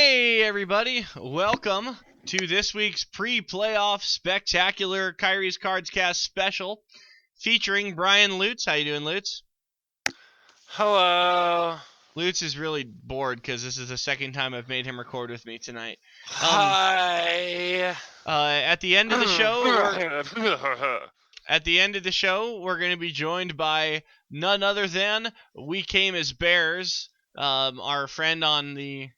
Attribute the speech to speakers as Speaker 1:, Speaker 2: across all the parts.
Speaker 1: Hey everybody, welcome to this week's pre-playoff spectacular Kyrie's Cards Cast special featuring Brian Lutes. How you doing, Lutes?
Speaker 2: Hello.
Speaker 1: Lutes is really bored because this is the second time I've made him record with me tonight.
Speaker 2: Hi.
Speaker 1: At the end of the show, we're going to be joined by none other than WeCameAsBears, our friend on the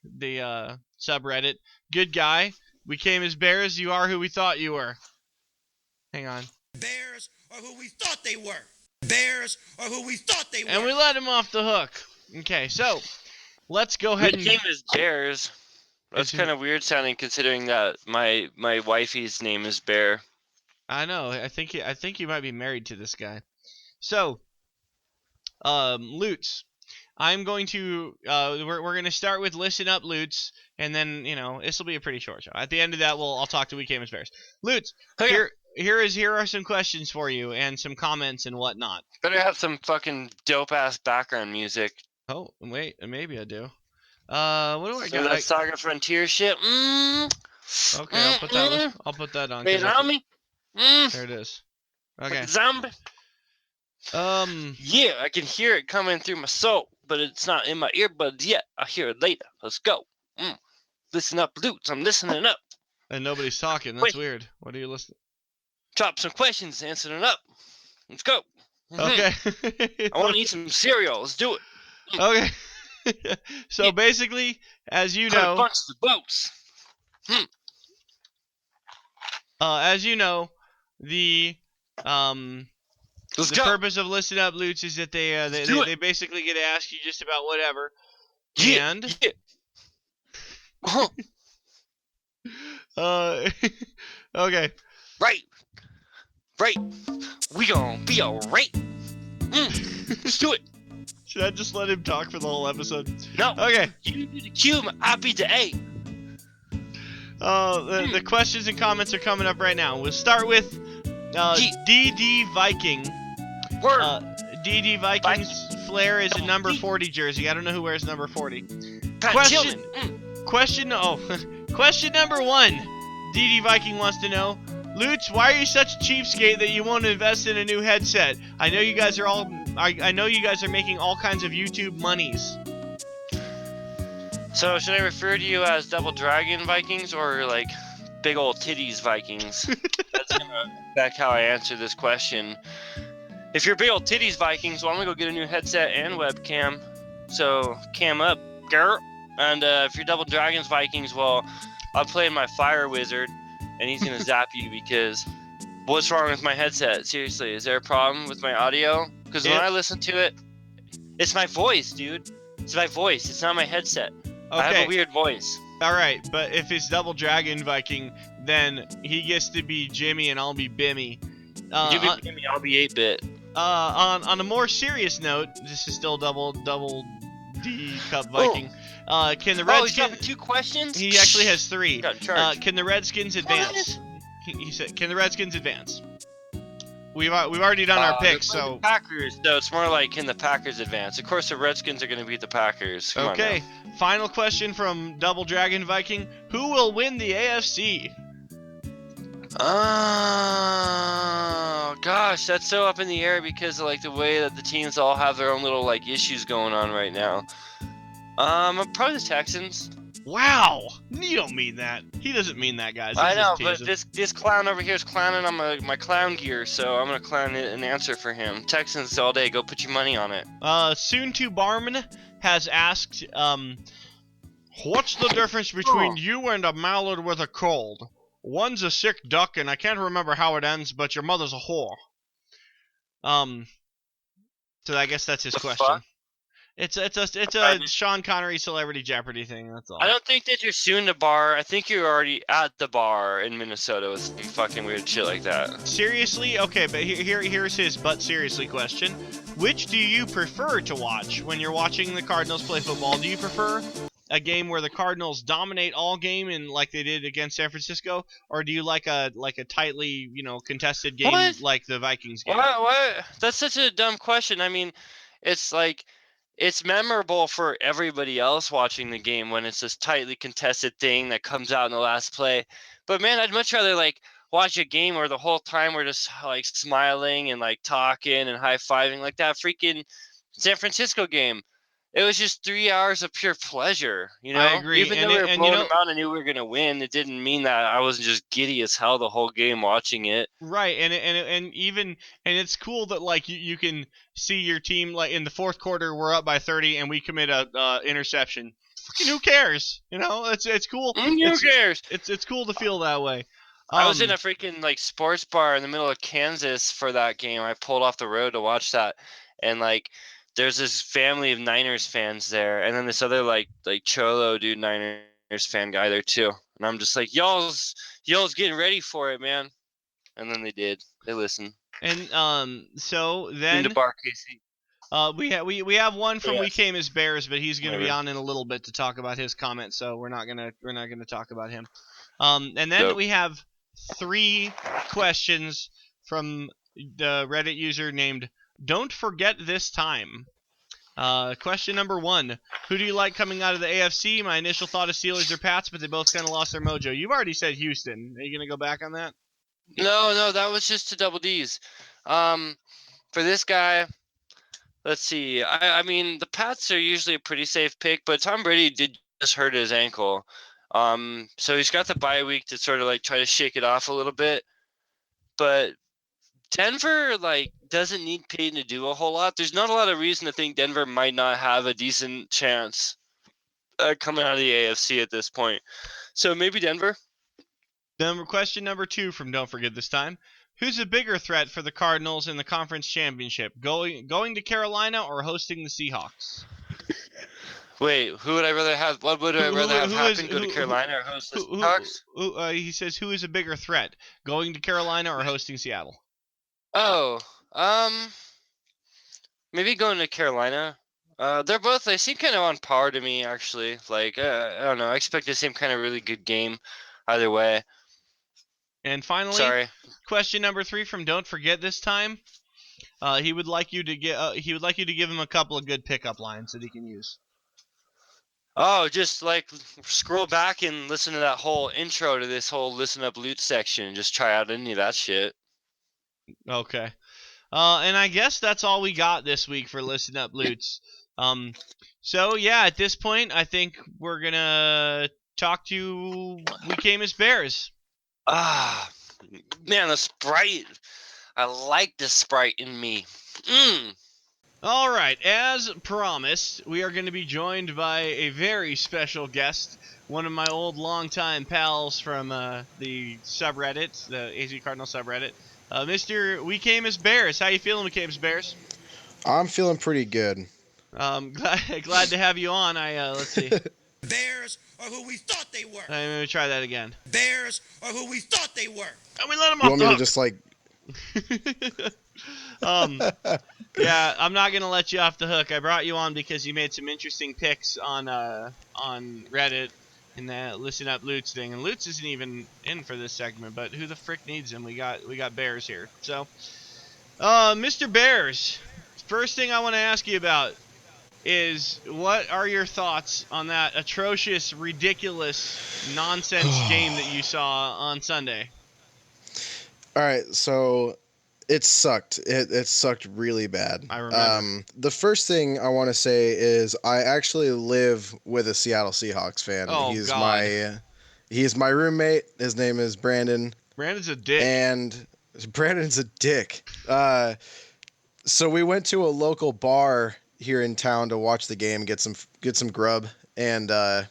Speaker 1: subreddit. Good guy. WeCameAsBears, you are who we thought you were. Hang on.
Speaker 3: Bears are who we thought they were. Bears are who we thought they were.
Speaker 1: And we let him off the hook. Okay, so let's go ahead and...
Speaker 2: WeCameAsBears. That's kind of weird sounding considering that my wifey's name is Bear.
Speaker 1: I know. I think you might be married to this guy. So, Lutes. I'm going to we're going to start with Listen Up Lutes, and then this will be a pretty short show. At the end of that, I'll talk to WeCameAsBears. Lutes,
Speaker 2: okay.
Speaker 1: Here are some questions for you and some comments and whatnot.
Speaker 2: Better have some fucking dope ass background music.
Speaker 1: Oh wait, maybe I do. What do I got?
Speaker 2: That Saga Frontier shit.
Speaker 1: Okay, I'll put that on.
Speaker 2: Wait, on me.
Speaker 1: There it is. Okay.
Speaker 2: Like a zombie. Yeah, I can hear it coming through my soul, but it's not in my earbuds yet. I'll hear it later. Let's go. Listen up, Lutes. I'm listening up.
Speaker 1: And nobody's talking. That's weird. What are you listening?
Speaker 2: Drop some questions, answering up. Let's go.
Speaker 1: Okay.
Speaker 2: I want to eat some cereal. Let's do it.
Speaker 1: Okay. So basically, as you know,
Speaker 2: bunch the boats.
Speaker 1: As you know, the purpose of Listen Up Lutes is that they basically get to ask you just about whatever.
Speaker 2: Yeah.
Speaker 1: And okay.
Speaker 2: Right. We gonna be alright. Let's do it.
Speaker 1: Should I just let him talk for the whole episode?
Speaker 2: No.
Speaker 1: Okay.
Speaker 2: You do the Q, I be the A.
Speaker 1: The questions and comments are coming up right now. We'll start with DD Viking.
Speaker 2: Word.
Speaker 1: DD Viking's flare is a number 40 jersey. I don't know who wears number 40.
Speaker 2: Question
Speaker 1: number 1. DD Viking wants to know, Lutes, why are you such a cheapskate that you won't invest in a new headset? I know you guys are making all kinds of YouTube monies.
Speaker 2: So should I refer to you as Double Dragon Vikings or like big old titties Vikings? That's gonna affect how I answer this question. If you're big old titties Vikings, well, I'm gonna go get a new headset and webcam. So cam up, girl. And if you're Double Dragons Vikings, well, I'm playing my Fire Wizard, and he's gonna zap you because what's wrong with my headset? Seriously, is there a problem with my audio? Because when I listen to it, it's my voice, dude. It's my voice. It's not my headset.
Speaker 1: Okay.
Speaker 2: I have a weird voice.
Speaker 1: All right, but if it's Double Dragon Viking, then he gets to be Jimmy and I'll be Bimmy.
Speaker 2: You be Jimmy, I'll be 8-bit.
Speaker 1: On a more serious note, this is still double D Cup Viking. Can the Redskins?
Speaker 2: He's got 2 questions.
Speaker 1: He actually has 3. Can the Redskins advance?
Speaker 2: What?
Speaker 1: He said, "Can the Redskins advance?" We've already done our picks, so.
Speaker 2: The Packers. No, it's more like, can the Packers advance? Of course, the Redskins are going to beat the Packers. Come
Speaker 1: okay. Final question from Double Dragon Viking: who will win the AFC?
Speaker 2: Oh gosh, that's so up in the air because of like the way that the teams all have their own little like issues going on right now. Probably the Texans.
Speaker 1: Wow, you don't mean that. He doesn't mean that, guys.
Speaker 2: I know, but this clown over here is clowning on my clown gear, so I'm gonna clown an answer for him. Texans all day. Go put your money on it.
Speaker 1: Soon to Barman has asked, what's the difference between you and a mallard with a cold? One's a sick duck, and I can't remember how it ends, but your mother's a whore. So I guess that's his question.
Speaker 2: Fuck?
Speaker 1: It's a Sean Connery Celebrity Jeopardy thing. That's all.
Speaker 2: I don't think that you're soon to bar. I think you're already at the bar in Minnesota with some fucking weird shit like that.
Speaker 1: Seriously? Okay, but here's his but seriously question. Which do you prefer to watch when you're watching the Cardinals play football? Do you prefer a game where the Cardinals dominate all game and like they did against San Francisco, or do you like a tightly contested game like the Vikings game?
Speaker 2: What? That's such a dumb question. I mean, it's like it's memorable for everybody else watching the game when it's this tightly contested thing that comes out in the last play. But man, I'd much rather like watch a game where the whole time we're just like smiling and like talking and high-fiving, like that freaking San Francisco game. It was just 3 hours of pure pleasure,
Speaker 1: I agree,
Speaker 2: Even though we were
Speaker 1: and you
Speaker 2: blowing
Speaker 1: know,
Speaker 2: them out and knew we were gonna win, it didn't mean that I wasn't just giddy as hell the whole game watching it.
Speaker 1: right, and it's cool that like you can see your team like in the fourth quarter we're up by 30 and we commit a interception. Fucking who cares? It's cool.
Speaker 2: Who cares?
Speaker 1: It's cool to feel that way.
Speaker 2: I was in a freaking like sports bar in the middle of Kansas for that game. I pulled off the road to watch that, and like there's this family of Niners fans there, and then this other like cholo dude Niners fan guy there too. And I'm just like, y'all's getting ready for it, man. And then they did. They listened.
Speaker 1: And so
Speaker 2: In
Speaker 1: then
Speaker 2: the bar, Casey.
Speaker 1: we have one from
Speaker 2: Yes.
Speaker 1: WeCameAsBears, but he's going to be
Speaker 2: Whatever.
Speaker 1: on in a little bit to talk about his comment, so we're not gonna talk about him. And then
Speaker 2: Dope.
Speaker 1: we have 3 questions from the Reddit user named Don't Forget This Time. Question number 1: Who do you like coming out of the AFC? My initial thought is Steelers or Pats, but they both kind of lost their mojo. You've already said Houston. Are you gonna go back on that?
Speaker 2: No, that was just to double D's. For this guy, let's see. I mean, the Pats are usually a pretty safe pick, but Tom Brady did just hurt his ankle. So he's got the bye week to sort of like try to shake it off a little bit. But Denver like doesn't need Peyton to do a whole lot. There's not a lot of reason to think Denver might not have a decent chance coming out of the AFC at this point. So maybe Denver.
Speaker 1: Question number 2 from Don't Forget This Time: Who's a bigger threat for the Cardinals in the conference championship? Going to Carolina or hosting the Seahawks?
Speaker 2: Wait, who would I rather have? What would I rather have happen? Go to Carolina or host the Seahawks?
Speaker 1: He says, who is a bigger threat? Going to Carolina or hosting Seattle?
Speaker 2: Oh, maybe going to Carolina. They seem kind of on par to me, actually. Like, I don't know. I expect the same kind of really good game either way.
Speaker 1: And finally,
Speaker 2: Sorry.
Speaker 1: question number 3 from Don't Forget This Time. He would like you to give him a couple of good pickup lines that he can use.
Speaker 2: Oh, just like scroll back and listen to that whole intro to this whole Listen Up Lutes section and just try out any of that shit.
Speaker 1: Okay. And I guess that's all we got this week for Listen Up Lutes. So yeah, at this point, I think we're gonna talk to WeCameAsBears.
Speaker 2: Ah, man, the Sprite. I like the Sprite in me.
Speaker 1: All right, as promised, we are going to be joined by a very special guest, one of my old longtime pals from the subreddit, the AZ Cardinal subreddit, Mr. WeCameAsBears. How you feeling, WeCameAsBears?
Speaker 4: I'm feeling pretty good.
Speaker 1: Glad to have you on. Let's see.
Speaker 3: Bears are who we thought they were.
Speaker 1: Let me try that again.
Speaker 3: Bears are who we thought they were.
Speaker 1: And we let them
Speaker 4: You
Speaker 1: off
Speaker 4: want
Speaker 1: the
Speaker 4: me to
Speaker 1: hook.
Speaker 4: just like?
Speaker 1: Yeah, I'm not gonna let you off the hook. I brought you on because you made some interesting picks on Reddit in that Listen Up Lutes thing, and Lutes isn't even in for this segment, but who the frick needs him? We got Bears here. So, Mr. Bears, first thing I want to ask you about is what are your thoughts on that atrocious, ridiculous, nonsense game that you saw on Sunday?
Speaker 4: All right, so it sucked. It sucked really bad.
Speaker 1: I remember.
Speaker 4: The first thing I want to say is I actually live with a Seattle Seahawks fan.
Speaker 1: Oh, God.
Speaker 4: He's my roommate. His name is Brandon.
Speaker 1: Brandon's a dick.
Speaker 4: And Brandon's a dick. So we went to a local bar here in town to watch the game, get some grub, and in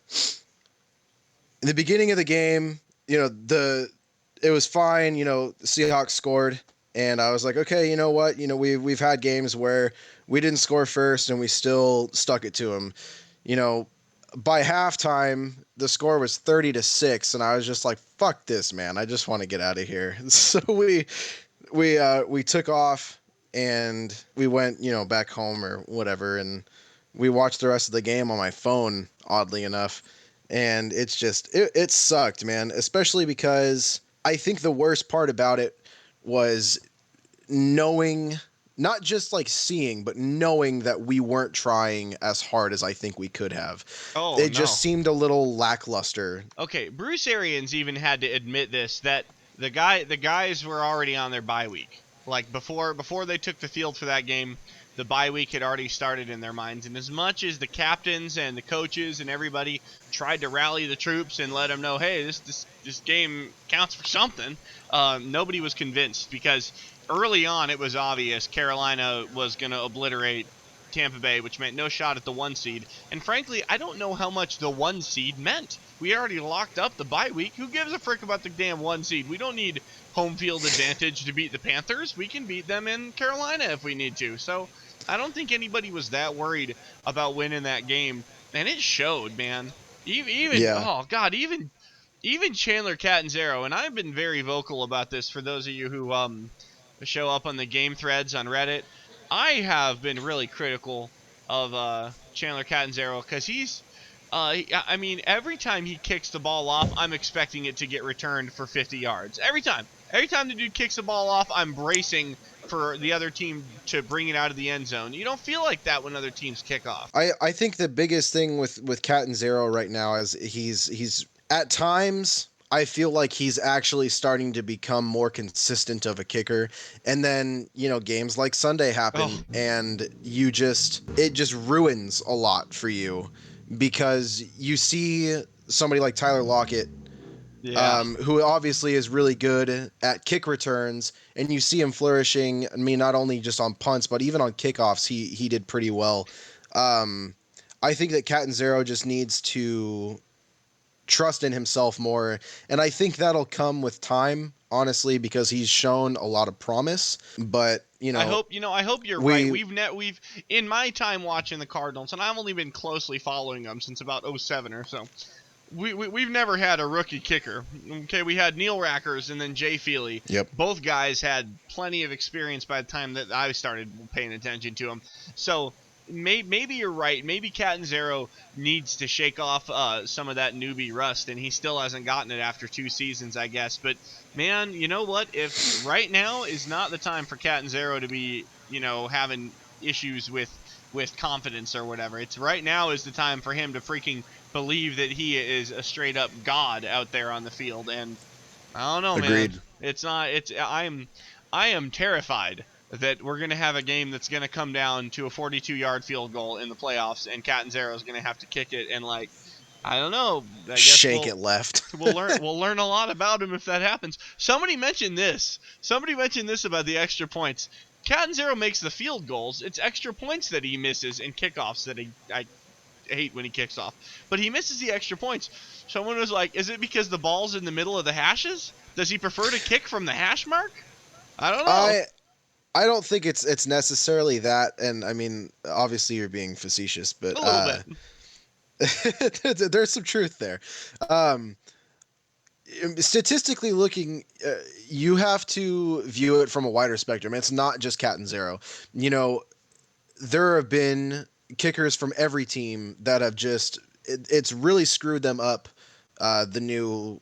Speaker 4: the beginning of the game, it was fine. The Seahawks scored, and I was like, okay, you know what? We've had games where we didn't score first and we still stuck it to them. By halftime, the score was 30-6, and I was just like, fuck this, man. I just want to get out of here. So we took off and we went, back home or whatever, and we watched the rest of the game on my phone, oddly enough. And it's just, it sucked, man, especially because I think the worst part about it was knowing not just like seeing, but knowing that we weren't trying as hard as I think we could have.
Speaker 1: Oh,
Speaker 4: It
Speaker 1: no.
Speaker 4: just seemed a little lackluster.
Speaker 1: Okay, Bruce Arians even had to admit this, that the guys were already on their bye week. Like before they took the field for that game, the bye week had already started in their minds. And as much as the captains and the coaches and everybody tried to rally the troops and let them know, hey, this game counts for something, nobody was convinced, because early on it was obvious Carolina was going to obliterate Tampa Bay, which meant no shot at the 1 seed. And frankly, I don't know how much the 1 seed meant. We already locked up the bye week. Who gives a frick about the damn 1 seed? We don't need home field advantage to beat the Panthers. We can beat them in Carolina if we need to. So I don't think anybody was that worried about winning that game. And it showed, man. Oh God, even Chandler Catanzaro, and I've been very vocal about this for those of you who show up on the game threads on Reddit. I have been really critical of Chandler Catanzaro because I mean, every time he kicks the ball off, I'm expecting it to get returned for 50 yards. Every time the dude kicks the ball off, I'm bracing for the other team to bring it out of the end zone. You don't feel like that when other teams kick off.
Speaker 4: I think the biggest thing with Catanzaro right now is he's at times I feel like he's actually starting to become more consistent of a kicker. And then, games like Sunday happen and it just ruins a lot for you because you see somebody like Tyler Lockett, who obviously is really good at kick returns, and you see him flourishing. I mean, not only just on punts, but even on kickoffs, he did pretty well. I think that Catanzaro just needs to trust in himself more, and I think that'll come with time, honestly, because he's shown a lot of promise. But
Speaker 1: I hope you're right. We've in my time watching the Cardinals, and I've only been closely following them since about 07 or so. We've never had a rookie kicker. Okay, we had Neil Rackers and then Jay Feely.
Speaker 4: Yep.
Speaker 1: Both guys had plenty of experience by the time that I started paying attention to them. So maybe you're right. Maybe Catanzaro needs to shake off some of that newbie rust, and he still hasn't gotten it after 2 seasons, I guess. But man, you know what? If right now is not the time for Catanzaro to be, having issues with confidence or whatever. It's right now is the time for him to freaking believe that he is a straight up god out there on the field. And I don't know,
Speaker 4: Agreed.
Speaker 1: man. It's not. I am terrified that we're going to have a game that's going to come down to a 42-yard field goal in the playoffs, and Catanzaro is going to have to kick it, and I don't know. I guess
Speaker 4: shake it left.
Speaker 1: we'll learn a lot about him if that happens. Somebody mentioned this about the extra points. Catanzaro makes the field goals. It's extra points that he misses and kickoffs that I hate when he kicks off. But he misses the extra points. Someone was like, is it because the ball's in the middle of the hashes? Does he prefer to kick from the hash mark? I don't know.
Speaker 4: I don't think it's necessarily that, and I mean, obviously you're being facetious, but
Speaker 1: a little
Speaker 4: bit. There's some truth there. Statistically looking, you have to view it from a wider spectrum. It's not just Catanzaro. There have been kickers from every team that have it's really screwed them up. The new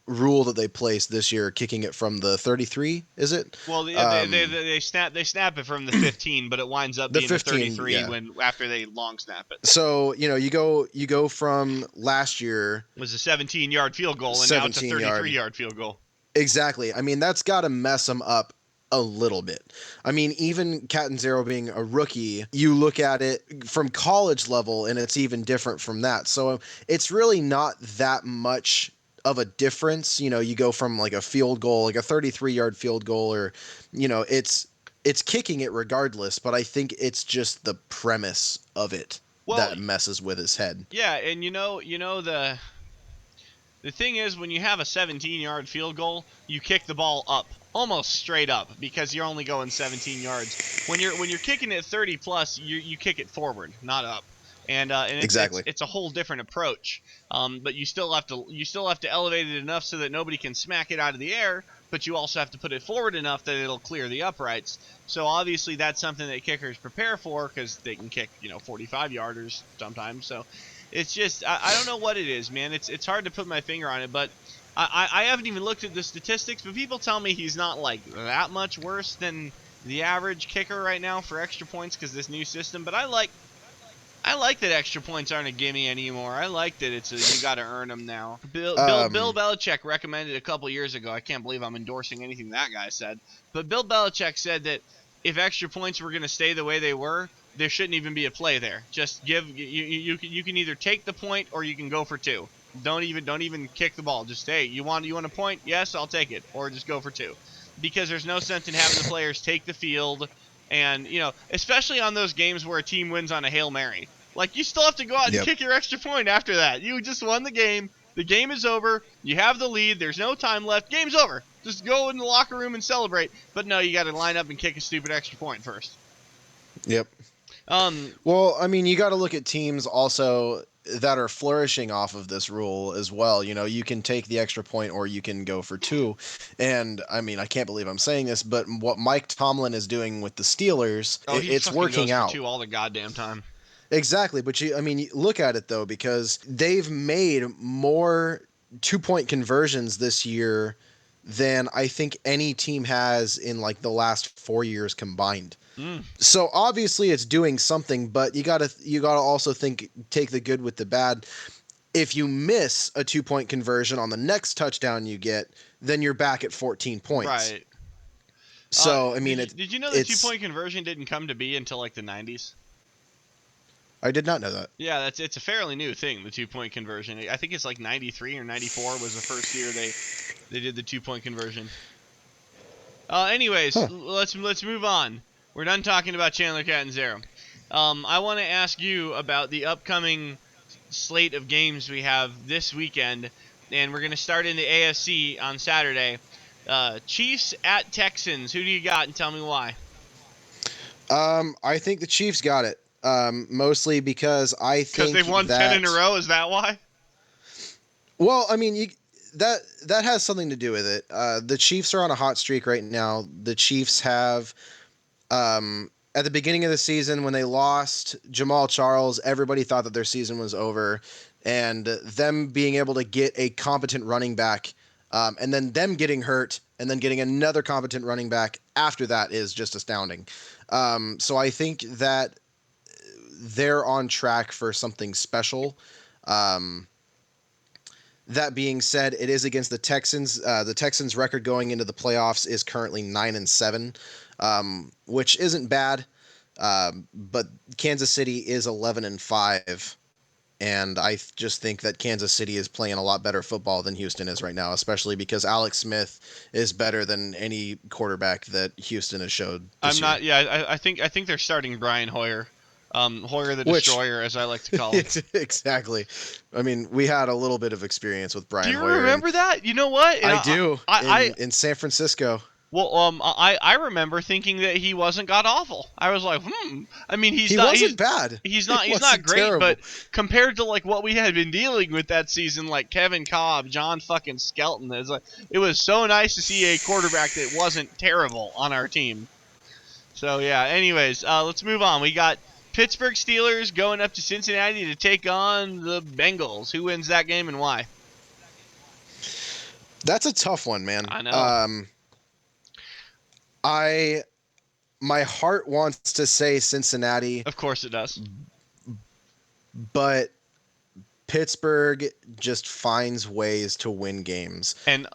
Speaker 4: rule that they placed this year, kicking it from the 33, is it?
Speaker 1: Well, they snap it from the 15, but it winds up being the 33 after they long snap it.
Speaker 4: So you go from last year
Speaker 1: it was a 17-yard field goal, and now it's a 33-yard field goal.
Speaker 4: Exactly. I mean, that's got to mess them up a little bit. I mean, even Catanzaro being a rookie, you look at it from college level, and it's even different from that. So it's really not that much of a difference. You go from like a field goal, like a 33-yard field goal, or it's kicking it regardless, but I think it's just the premise of it that messes with his head.
Speaker 1: Yeah, and the thing is, when you have a 17-yard field goal, you kick the ball up, almost straight up, because you're only going 17 yards. When you're kicking it 30 plus, you kick it forward, not up. And
Speaker 4: exactly.
Speaker 1: It's a whole different approach. But you still have to elevate it enough so that nobody can smack it out of the air, but you also have to put it forward enough that it'll clear the uprights. So obviously that's something that kickers prepare for, because they can kick 45-yarders sometimes. So it's just I don't know what it is, man. It's hard to put my finger on it, but I haven't even looked at the statistics, but people tell me he's not like that much worse than the average kicker right now for extra points because this new system. But I like that extra points aren't a gimme anymore. I like that you got to earn them now. Bill Belichick recommended a couple years ago. I can't believe I'm endorsing anything that guy said. But Bill Belichick said that if extra points were going to stay the way they were, there shouldn't even be a play there. Just you can either take the point or you can go for two. Don't even kick the ball. Just hey, you want a point? Yes, I'll take it. Or just go for two. Because there's no sense in having the players take the field. And, especially on those games where a team wins on a Hail Mary. Like, you still have to go out and kick your extra point after that. You just won the game. The game is over. You have the lead. There's no time left. Game's over. Just go in the locker room and celebrate. But no, you got to line up and kick a stupid extra point first.
Speaker 4: Yep. Well, I mean, you got to look at teams also that are flourishing off of this rule as well. You can take the extra point or you can go for two. And I mean, I can't believe I'm saying this, but what Mike Tomlin is doing with the Steelers, it's working out.
Speaker 1: For two all the goddamn time.
Speaker 4: Exactly. But look at it though, because they've made more 2-point conversions this year than I think any team has in like the last 4 years combined. So obviously it's doing something, but you gotta also take the good with the bad. If you miss a 2-point conversion on the next touchdown you get, then you're back at 14 points.
Speaker 1: Right.
Speaker 4: So I mean,
Speaker 1: did you know the 2-point conversion didn't come to be until like the 90s?
Speaker 4: I did not know that.
Speaker 1: Yeah, it's a fairly new thing, the 2-point conversion. I think it's like 93 or 94 was the first year they did the 2-point conversion. Anyways, let's move on. We're done talking about Chandler Catanzaro. I want to ask you about the upcoming slate of games we have this weekend, and we're going to start in the AFC on Saturday. Chiefs at Texans. Who do you got, and tell me why?
Speaker 4: I think the Chiefs got it. Mostly because I think
Speaker 1: they've won 10 in a row. Is that why?
Speaker 4: Well, I mean, that has something to do with it. The Chiefs are on a hot streak right now. The Chiefs have, at the beginning of the season when they lost Jamal Charles, everybody thought that their season was over, and them being able to get a competent running back, and then them getting hurt, and then getting another competent running back after that is just astounding. So I think that they're on track for something special. That being said, it is against the Texans. The Texans' record going into the playoffs is currently 9-7, which isn't bad. But Kansas City is 11-5, and I just think that Kansas City is playing a lot better football than Houston is right now, especially because Alex Smith is better than any quarterback that Houston has showed this year.
Speaker 1: Yeah, I think they're starting Brian Hoyer. Hoyer the Destroyer, as I like to call him.
Speaker 4: Exactly. I mean, we had a little bit of experience with Brian Hoyer.
Speaker 1: Do you remember that? You know what?
Speaker 4: I do. In San Francisco.
Speaker 1: Well, I remember thinking that he wasn't god awful. I was like, I mean, he
Speaker 4: wasn't bad.
Speaker 1: He's not great,
Speaker 4: terrible.
Speaker 1: But compared to like what we had been dealing with that season, like Kevin Cobb, John fucking Skelton, it was so nice to see a quarterback that wasn't terrible on our team. So yeah. Anyways, let's move on. We got Pittsburgh Steelers going up to Cincinnati to take on the Bengals. Who wins that game and why?
Speaker 4: That's a tough one, man.
Speaker 1: I know.
Speaker 4: My heart wants to say Cincinnati.
Speaker 1: Of course it does.
Speaker 4: But Pittsburgh just finds ways to win games.
Speaker 1: And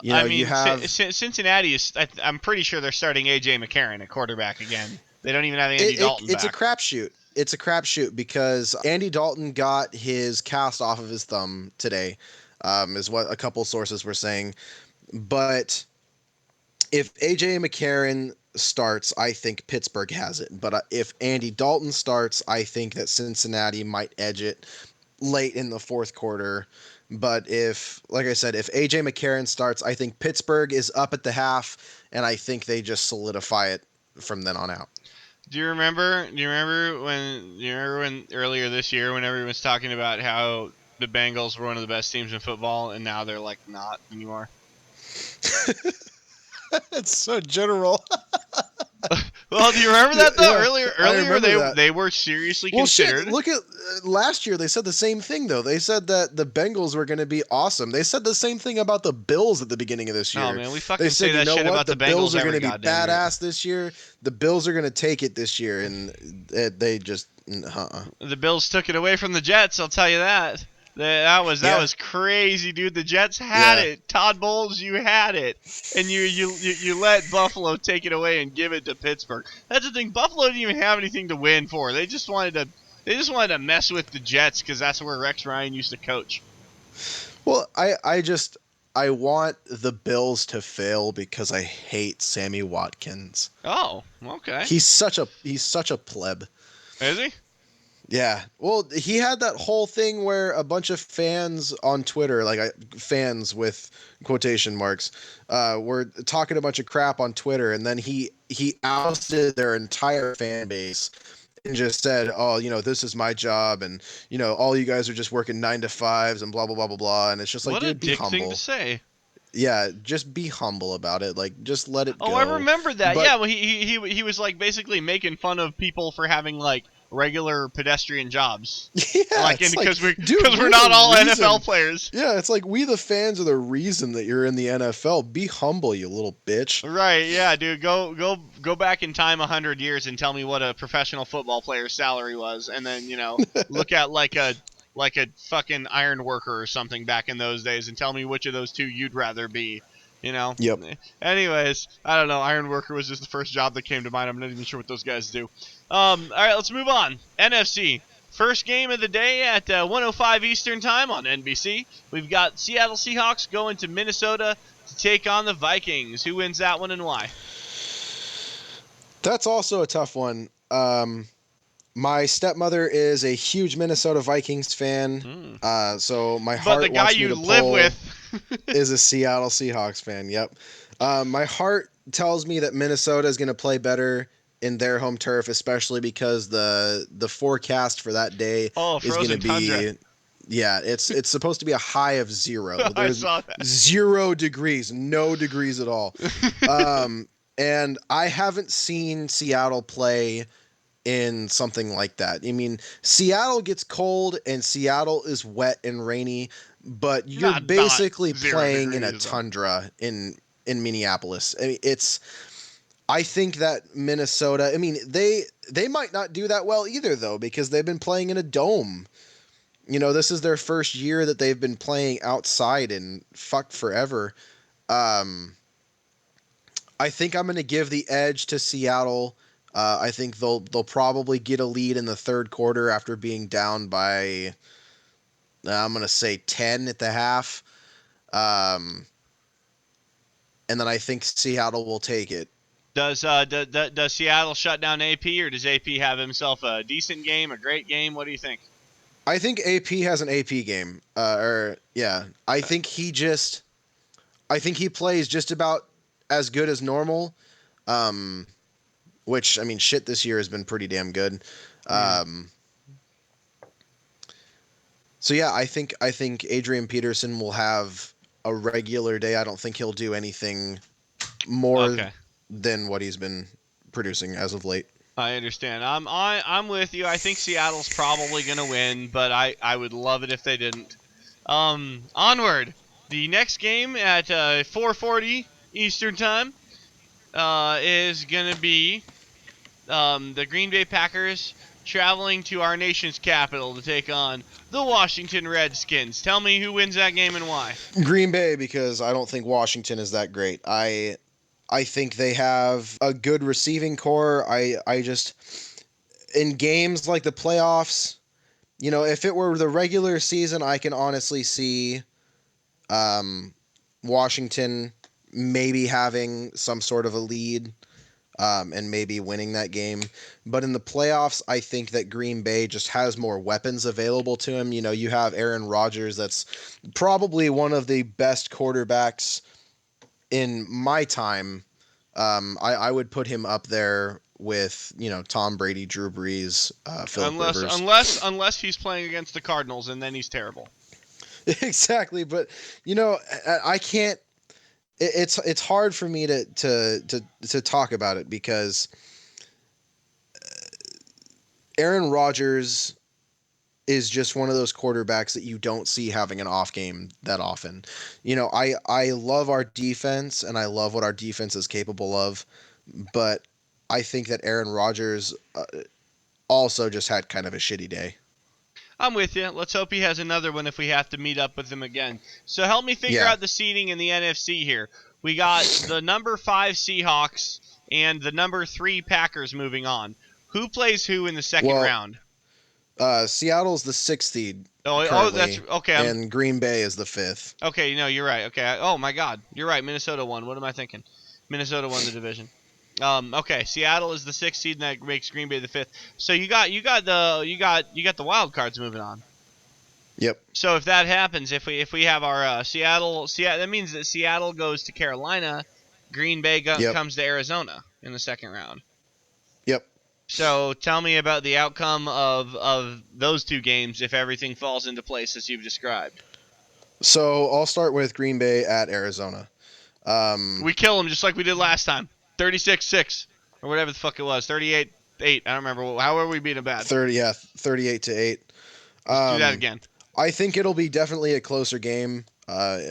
Speaker 1: Cincinnati is. I'm pretty sure they're starting A.J. McCarron at quarterback again. They don't even have Andy Dalton back.
Speaker 4: It's a crapshoot. It's a crapshoot because Andy Dalton got his cast off of his thumb today, is what a couple sources were saying. But if A.J. McCarron starts, I think Pittsburgh has it. But if Andy Dalton starts, I think that Cincinnati might edge it late in the fourth quarter. But like I said, if A.J. McCarron starts, I think Pittsburgh is up at the half, and I think they just solidify it from then on out.
Speaker 1: Do you remember when earlier this year when everyone was talking about how the Bengals were one of the best teams in football, and now they're like not anymore?
Speaker 4: It's so general.
Speaker 1: Well, do you remember that though?
Speaker 4: Yeah,
Speaker 1: Earlier
Speaker 4: that.
Speaker 1: they were seriously
Speaker 4: Well,
Speaker 1: considered.
Speaker 4: shit. Look at last year. They said the same thing though. They said that the Bengals were going to be awesome. They said the same thing about the Bills at the beginning of this year.
Speaker 1: Oh man, we fucking
Speaker 4: They
Speaker 1: say
Speaker 4: said, you
Speaker 1: that
Speaker 4: know
Speaker 1: shit
Speaker 4: what?
Speaker 1: about
Speaker 4: The
Speaker 1: the
Speaker 4: Bills
Speaker 1: Bengals
Speaker 4: are going
Speaker 1: every
Speaker 4: to be
Speaker 1: goddamn year.
Speaker 4: badass this year. The Bills are going to take it this year, and they just
Speaker 1: The Bills took it away from the Jets. I'll tell you that. That was crazy, dude. The Jets had it. Todd Bowles, you had it, and you let Buffalo take it away and give it to Pittsburgh. That's the thing. Buffalo didn't even have anything to win for. They just wanted to mess with the Jets because that's where Rex Ryan used to coach.
Speaker 4: Well, I want the Bills to fail because I hate Sammy Watkins.
Speaker 1: Oh, okay.
Speaker 4: He's such a pleb.
Speaker 1: Is he?
Speaker 4: Yeah. Well, he had that whole thing where a bunch of fans on Twitter, like fans with quotation marks, were talking a bunch of crap on Twitter, and then he ousted their entire fan base and just said, "Oh, this is my job, and all you guys are just working 9 to 5s and blah blah blah blah blah." And it's just like,
Speaker 1: What a
Speaker 4: dude, be
Speaker 1: dick
Speaker 4: humble.
Speaker 1: thing to say.
Speaker 4: Yeah, just be humble about it. Like, just let it go.
Speaker 1: Oh, I remember that.
Speaker 4: But,
Speaker 1: yeah, well, he was like basically making fun of people for having like regular pedestrian jobs.
Speaker 4: yeah,
Speaker 1: Like,
Speaker 4: it's
Speaker 1: because
Speaker 4: dude,
Speaker 1: we're not all
Speaker 4: reason.
Speaker 1: NFL players.
Speaker 4: Yeah, it's like we the fans are the reason that you're in the NFL. Be humble, you little bitch.
Speaker 1: Right? Yeah, dude. Go back in time 100 years and tell me what a professional football player's salary was, and then look at like a fucking iron worker or something back in those days, and tell me which of those two you'd rather be.
Speaker 4: Yep.
Speaker 1: Anyways, I don't know. Iron worker was just the first job that came to mind. I'm not even sure what those guys do. All right, let's move on. NFC. First game of the day at 1:05 Eastern Time on NBC. We've got Seattle Seahawks going to Minnesota to take on the Vikings. Who wins that one and why?
Speaker 4: That's also a tough one. My stepmother is a huge Minnesota Vikings fan, so my heart
Speaker 1: But the guy
Speaker 4: wants me
Speaker 1: you
Speaker 4: to
Speaker 1: live
Speaker 4: pull
Speaker 1: with
Speaker 4: is a Seattle Seahawks fan. Yep. My heart tells me that Minnesota is going to play better in their home turf, especially because the forecast for that day is going to be
Speaker 1: tundra.
Speaker 4: Yeah, it's supposed to be a high of 0. There's
Speaker 1: I saw that.
Speaker 4: 0 degrees, no degrees at all. And I haven't seen Seattle play in something like that. I mean, Seattle gets cold and Seattle is wet and rainy, but you're
Speaker 1: Not
Speaker 4: basically
Speaker 1: 0
Speaker 4: playing in a
Speaker 1: degrees, though.
Speaker 4: tundra in Minneapolis. I mean, I think that Minnesota, I mean, they might not do that well either though, because they've been playing in a dome. This is their first year that they've been playing outside in forever. I think I'm going to give the edge to Seattle. I think they'll probably get a lead in the third quarter after being down by, I'm going to say 10 at the half. And then I think Seattle will take it.
Speaker 1: Does Seattle shut down AP, or does AP have himself a decent game, a great game? What do you think?
Speaker 4: I think AP has an AP game. I think he plays just about as good as normal. Which, I mean, shit this year has been pretty damn good. So yeah, I think Adrian Peterson will have a regular day. I don't think he'll do anything more than what he's been producing as of late.
Speaker 1: I understand. I'm with you. I think Seattle's probably gonna win, but I would love it if they didn't. Onward. The next game at 4:40 Eastern Time is gonna be the Green Bay Packers traveling to our nation's capital to take on the Washington Redskins. Tell me who wins that game and why.
Speaker 4: Green Bay, because I don't think Washington is that great. I think they have a good receiving core. I just, in games like the playoffs, if it were the regular season, I can honestly see Washington maybe having some sort of a lead and maybe winning that game. But in the playoffs, I think that Green Bay just has more weapons available to him. You have Aaron Rodgers, that's probably one of the best quarterbacks in my time. I would put him up there with, Tom Brady, Drew Brees, Philip Rivers.
Speaker 1: Unless he's playing against the Cardinals, and then he's terrible.
Speaker 4: Exactly, but I can't. It's hard for me to talk about it because Aaron Rodgers is just one of those quarterbacks that you don't see having an off game that often. I love our defense and I love what our defense is capable of, but I think that Aaron Rodgers also just had kind of a shitty day.
Speaker 1: I'm with you. Let's hope he has another one if we have to meet up with him again. So help me figure
Speaker 4: Yeah.
Speaker 1: out the seeding in the NFC here. We got the number 5 Seahawks and the number 3 Packers moving on. Who plays who in the second round?
Speaker 4: Seattle's the 6th seed
Speaker 1: Oh,
Speaker 4: currently,
Speaker 1: that's okay.
Speaker 4: and Green Bay is the 5th.
Speaker 1: Okay, no, you're right. Okay. Oh my God, you're right. Minnesota won. What am I thinking? Minnesota won the division. Okay, Seattle is the 6th seed, and that makes Green Bay the 5th. So you got the wild cards moving on.
Speaker 4: Yep.
Speaker 1: So if that happens, if we have our Seattle, that means that Seattle goes to Carolina, Green Bay comes to Arizona in the second round.
Speaker 4: Yep.
Speaker 1: So tell me about the outcome of those two games if everything falls into place as you've described.
Speaker 4: So I'll start with Green Bay at Arizona.
Speaker 1: We kill them just like we did last time. 36-6 or whatever the fuck it was. 38-8. I don't remember. How are we beating them bad?
Speaker 4: 38-8.
Speaker 1: Let's do that again.
Speaker 4: I think it'll be definitely a closer game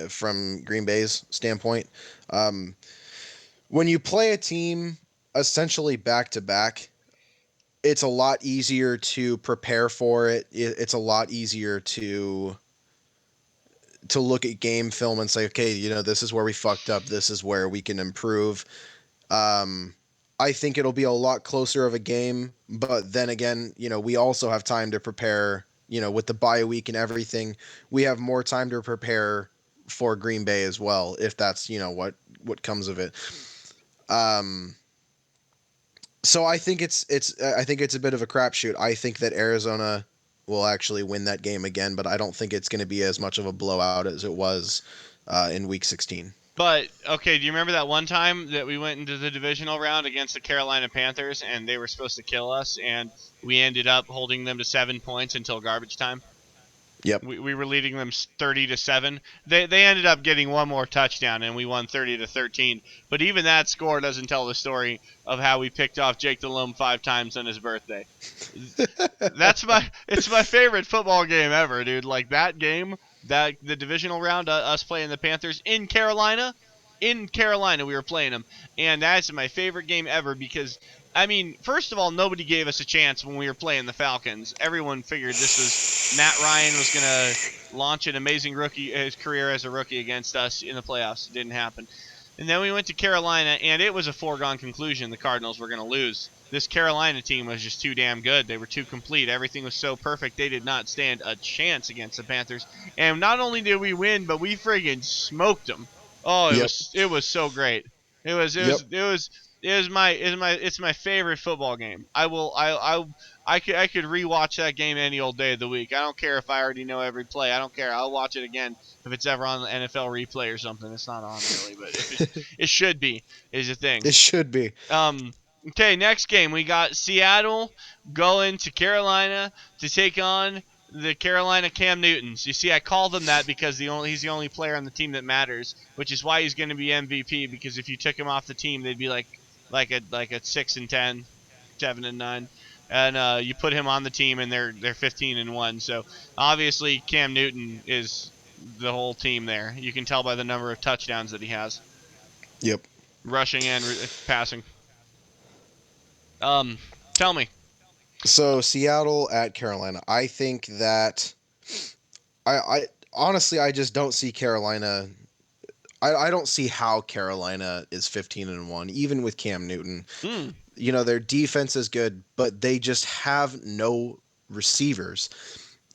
Speaker 4: from Green Bay's standpoint. When you play a team essentially back to back, it's a lot easier to prepare for it. It's a lot easier to look at game film and say, okay, this is where we fucked up. This is where we can improve. I think it'll be a lot closer of a game, but then again, we also have time to prepare, with the bye week and everything. We have more time to prepare for Green Bay as well, if that's, what comes of it. So I think it's a bit of a crapshoot. I think that Arizona will actually win that game again, but I don't think it's going to be as much of a blowout as it was in Week 16.
Speaker 1: But, okay, do you remember that one time that we went into the divisional round against the Carolina Panthers and they were supposed to kill us and we ended up holding them to 7 points until garbage time?
Speaker 4: Yep.
Speaker 1: We were leading them 30-7. They ended up getting one more touchdown and we won 30-13. But even that score doesn't tell the story of how we picked off Jake Delhomme 5 times on his birthday. It's my favorite football game ever, dude. Like that game, the divisional round, us playing the Panthers in Carolina. In Carolina, we were playing them, and that's my favorite game ever because, I mean, first of all, nobody gave us a chance when we were playing the Falcons. Everyone figured this was Matt Ryan was going to launch an amazing his career as a rookie against us in the playoffs. It didn't happen. And then we went to Carolina, and it was a foregone conclusion the Cardinals were going to lose. This Carolina team was just too damn good. They were too complete. Everything was so perfect. They did not stand a chance against the Panthers. And not only did we win, but we friggin' smoked them. Oh, it was so great. It's my favorite football game. I could rewatch that game any old day of the week. I don't care if I already know every play. I don't care. I'll watch it again if it's ever on the NFL replay or something. It's not on really, but if it should be is the thing.
Speaker 4: It should be.
Speaker 1: Okay, next game we got Seattle going to Carolina to take on the Carolina Cam Newtons. You see, I call them that because he's the only player on the team that matters, which is why he's going to be MVP. Because if you took him off the team, they'd be like a 6-10, 7-9, and you put him on the team and they're 15-1. So obviously Cam Newton is the whole team there. You can tell by the number of touchdowns that he has.
Speaker 4: Yep.
Speaker 1: Rushing and passing. Tell me.
Speaker 4: So Seattle at Carolina. I think that I honestly I just don't see Carolina. I don't see how Carolina is 15-1, even with Cam Newton. Their defense is good, but they just have no receivers.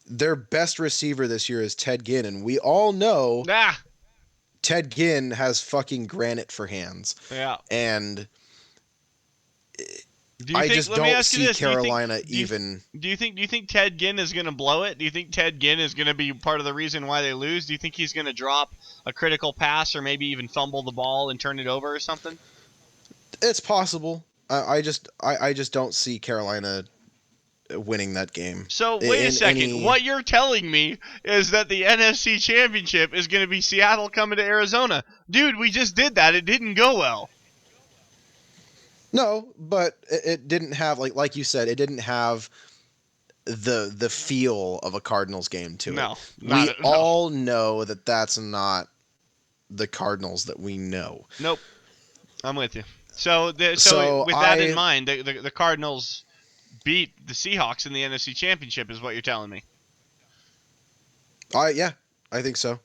Speaker 4: Their best receiver this year is Ted Ginn, and we all know Ted Ginn has fucking granite for hands.
Speaker 1: Yeah.
Speaker 4: And
Speaker 1: I just don't see
Speaker 4: Carolina
Speaker 1: even. Do you think Ted Ginn is going to blow it? Do you think Ted Ginn is going to be part of the reason why they lose? Do you think he's going to drop a critical pass or maybe even fumble the ball and turn it over or something?
Speaker 4: It's possible. I just don't see Carolina winning that game.
Speaker 1: So wait a second. What you're telling me is that the NFC Championship is going to be Seattle coming to Arizona. Dude, we just did that. It didn't go well.
Speaker 4: No, but it didn't have like you said, it didn't have the feel of a Cardinals game to it.
Speaker 1: No,
Speaker 4: We
Speaker 1: no.
Speaker 4: all know that that's not the Cardinals that we know.
Speaker 1: Nope. I'm with you. So
Speaker 4: So
Speaker 1: with that in mind, the Cardinals beat the Seahawks in the NFC Championship, is what you're telling me.
Speaker 4: Yeah, I think so.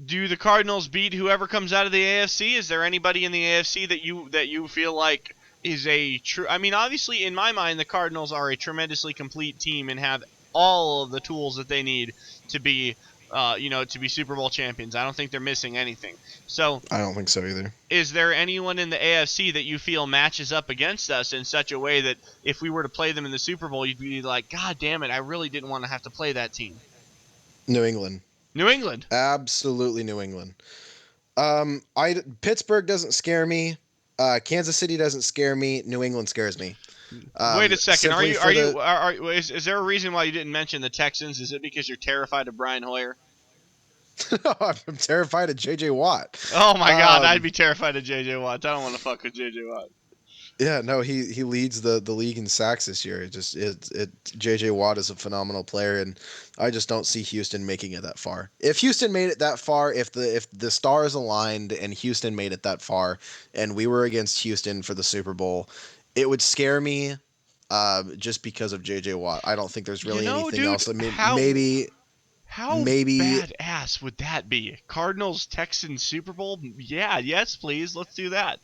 Speaker 1: Do the Cardinals beat whoever comes out of the AFC? Is there anybody in the AFC that you feel like is a true? I mean, obviously, in my mind, the Cardinals are a tremendously complete team and have all of the tools that they need to be, to be Super Bowl champions. I don't think they're missing anything. So,
Speaker 4: I don't think so either.
Speaker 1: is there anyone in the AFC that you feel matches up against us in such a way that if we were to play them in the Super Bowl, you'd be like, God damn it, I really didn't want to have to play that team?
Speaker 4: New England.
Speaker 1: New England.
Speaker 4: Absolutely New England. Pittsburgh doesn't scare me. Kansas City doesn't scare me. New England scares me.
Speaker 1: Wait a second.
Speaker 4: Simply
Speaker 1: Is there a reason why you didn't mention the Texans? Is it because you're terrified of Brian Hoyer?
Speaker 4: I'm terrified of J.J. Watt.
Speaker 1: Oh my God, I'd be terrified of J.J. Watt. I don't want to fuck with J.J. Watt.
Speaker 4: Yeah, no, he leads the league in sacks this year. J.J. Watt is a phenomenal player, and I just don't see Houston making it that far. If Houston made it that far, if the stars aligned and Houston made it that far, and we were against Houston for the Super Bowl, it would scare me, just because of J.J. Watt. I don't think there's really anything
Speaker 1: dude,
Speaker 4: else. I mean,
Speaker 1: how
Speaker 4: maybe
Speaker 1: badass would that be? Cardinals Texans Super Bowl? Yeah, yes, please, let's do that.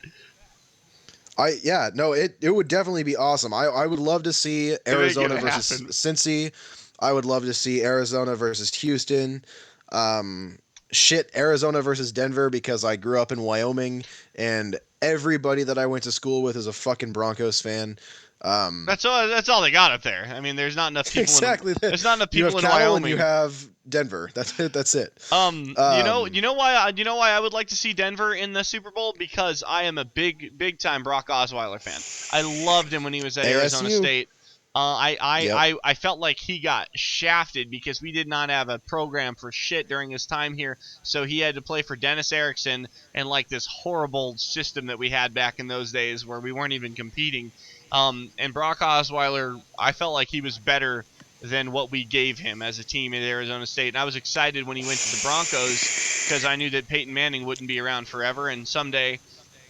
Speaker 4: It would definitely be awesome. I would love to see Arizona versus
Speaker 1: happen.
Speaker 4: Cincy. I would love to see Arizona versus Houston. Arizona versus Denver, because I grew up in Wyoming and everybody that I went to school with is a fucking Broncos fan.
Speaker 1: That's all they got up there. I mean, there's not enough people.
Speaker 4: Exactly.
Speaker 1: There's not enough
Speaker 4: You
Speaker 1: people
Speaker 4: have
Speaker 1: in
Speaker 4: Cal
Speaker 1: Wyoming.
Speaker 4: and you have Denver. That's it. That's it.
Speaker 1: You know why I would like to see Denver in the Super Bowl, because I am a big time Brock Osweiler fan. I loved him when he was at Arizona
Speaker 4: ASU.
Speaker 1: State.
Speaker 4: Yep.
Speaker 1: I felt like he got shafted because we did not have a program for shit during his time here, so he had to play for Dennis Erickson and like this horrible system that we had back in those days where we weren't even competing. And Brock Osweiler, I felt like he was better than what we gave him as a team at Arizona State. And I was excited when he went to the Broncos because I knew that Peyton Manning wouldn't be around forever, and someday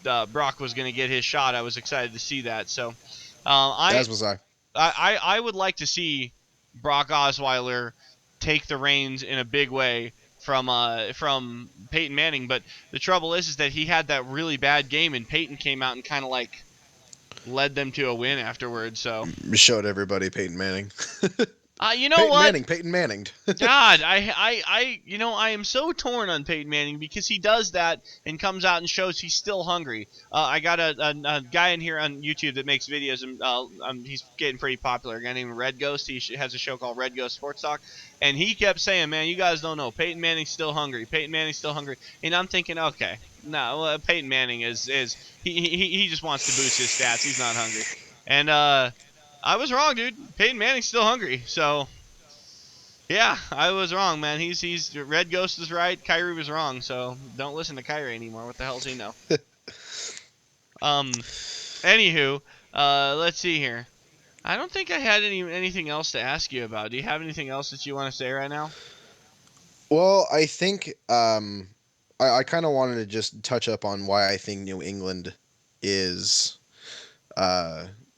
Speaker 1: Brock was going to get his shot. I was excited to see that. So
Speaker 4: As was I.
Speaker 1: I would like to see Brock Osweiler take the reins in a big way from Peyton Manning. But the trouble is that he had that really bad game, and Peyton came out and kind of like led them to a win afterwards. So
Speaker 4: We showed everybody Peyton Manning.
Speaker 1: you know what?
Speaker 4: Peyton Manning.
Speaker 1: God, I am so torn on Peyton Manning because he does that and comes out and shows he's still hungry. I got a guy in here on YouTube that makes videos, and he's getting pretty popular. A guy named Red Ghost. He has a show called Red Ghost Sports Talk, and he kept saying, "Man, you guys don't know. Peyton Manning's still hungry. Peyton Manning's still hungry." And I'm thinking, okay, no, Peyton Manning is he just wants to boost his stats. He's not hungry, and I was wrong, dude. Peyton Manning's still hungry, so. Yeah, I was wrong, man. He's Red Ghost is right. Kyrie was wrong, so don't listen to Kyrie anymore. What the hell does he know? Anywho, let's see here. I don't think I had anything else to ask you about. Do you have anything else that you want to say right now?
Speaker 4: Well, I think I kind of wanted to just touch up on why I think New England is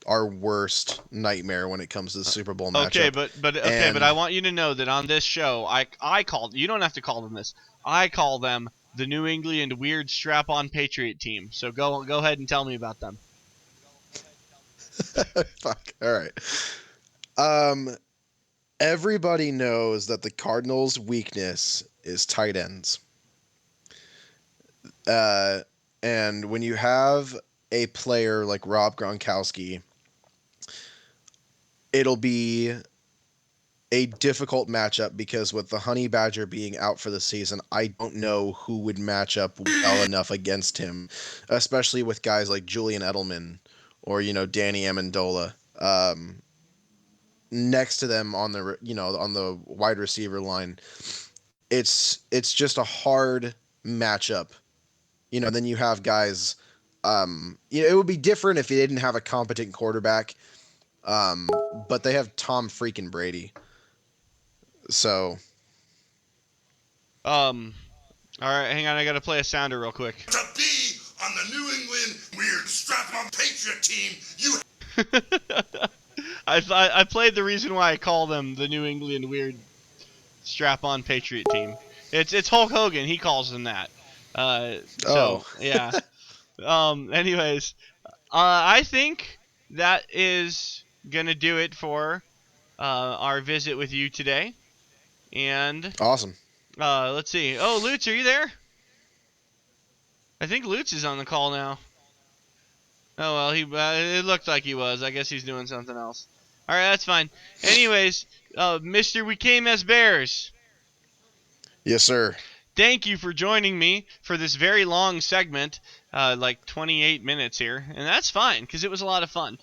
Speaker 4: our worst nightmare when it comes to the Super Bowl matchup.
Speaker 1: Okay, but I want you to know that on this show, I called. You don't have to call them this. I call them the New England Weird Strap-On Patriot Team. So go ahead and tell me about them.
Speaker 4: Fuck. All right. Everybody knows that the Cardinals' weakness is tight ends. And when you have a player like Rob Gronkowski, it'll be a difficult matchup because with the Honey Badger being out for the season, I don't know who would match up well enough against him, especially with guys like Julian Edelman or, Danny Amendola. Next to them on the wide receiver line, it's just a hard matchup. Then you have guys. It would be different if he didn't have a competent quarterback. But they have Tom freaking Brady. So.
Speaker 1: All right, hang on. I gotta play a sounder real quick.
Speaker 3: To be on the New England Weird Strap-on Patriot team, you
Speaker 1: I played the reason why I call them the New England Weird Strap-on Patriot Team. It's Hulk Hogan. He calls them that. Yeah. Anyways, I think that is gonna do it for our visit with you today. And
Speaker 4: Awesome.
Speaker 1: let's see. Oh, Lutes, are you there? I think Lutes is on the call now. Oh well, it looked like he was. I guess he's doing something else. All right, that's fine. Anyways, Mr. WeCameAsBears.
Speaker 4: Yes, sir.
Speaker 1: Thank you for joining me for this very long segment, like 28 minutes here, and that's fine because it was a lot of fun.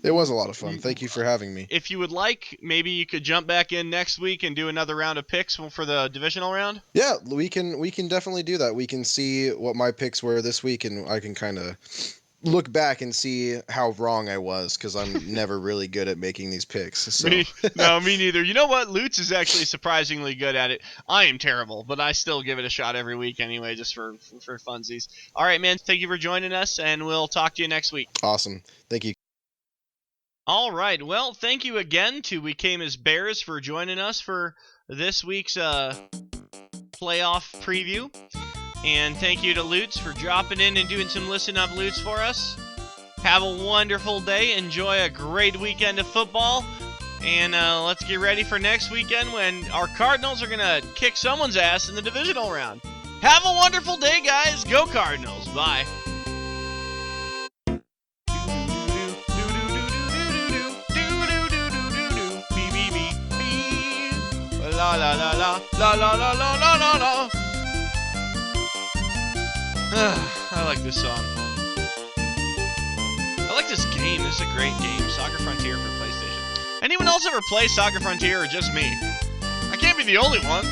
Speaker 4: It was a lot of fun. Thank you for having me.
Speaker 1: If you would like, maybe you could jump back in next week and do another round of picks for the divisional round.
Speaker 4: Yeah, we can definitely do that. We can see what my picks were this week, and I can kind of look back and see how wrong I was because I'm never really good at making these picks. So.
Speaker 1: Me neither. You know what? Lutes is actually surprisingly good at it. I am terrible, but I still give it a shot every week anyway, just for funsies. All right, man. Thank you for joining us, and we'll talk to you next week.
Speaker 4: Awesome. Thank you.
Speaker 1: All right. Well, thank you again to WeCameAsBears for joining us for this week's playoff preview. And thank you to Lutes for dropping in and doing some Listen Up Lutes for us. Have a wonderful day. Enjoy a great weekend of football. And let's get ready for next weekend when our Cardinals are going to kick someone's ass in the divisional round. Have a wonderful day, guys. Go Cardinals. Bye. La la la la la la la la la la la. I like this song. I like this game. This is a great game. Soccer Frontier for PlayStation. Anyone else ever play Soccer Frontier or just me? I can't be the only one.